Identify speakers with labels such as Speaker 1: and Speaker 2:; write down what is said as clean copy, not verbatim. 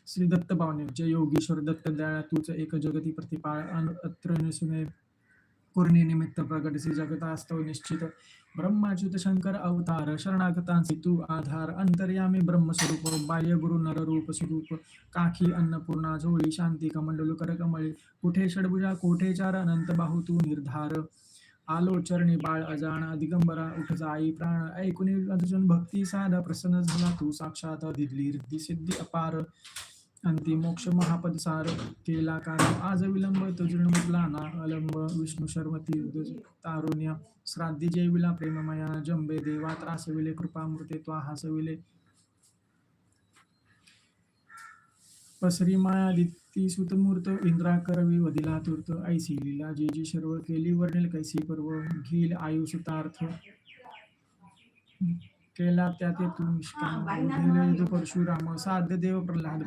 Speaker 1: श्री दत्त पावने जय योगीश्वर दत्त दयाळा तूच एक जगती प्रतिपाळ अत्र नसुने पूर्णी निमित्त प्रकट श्री जगतास्तव निश्चित ब्रह्माच्युत शंकर अवतार शरणागतांसी तू आधार अंतर्यामी ब्रह्मस्वरूप बाह्य गुरु नररूप स्वरूप काखी अन्नपूर्णा झोळी शांती कमंडलू करकमळी कुठे षडभुजा कोठे चार अनंत बाहू तू निर्धार आलो चरणी बाळ अजाण दिगंबरा उठ जाई प्राण ऐकुनी अर्जुन भक्ती साधा प्रसन्न झाला तू साक्षात दिली रिद्धी सिद्धी अपार अंती मोक्ष महापद सार केला कार्य आज विलंब तुझून मुकला ना अलंब विष्णू शर्वती तारुण्य श्राद्धी जेविला प्रेममया जंबे देवा त्रासविले कृपामृते त्वा हासविले पसरी माया दित्ती सुतमूर्त इंद्रा करवी वदिला तूर्त ऐसी लीला जी जी सर्व केली वर्णिल कैसी पर्व घेईल आयुषतार्थ केला त्या ते तू निष्काम परशुराम साध्य देव प्रल्हाद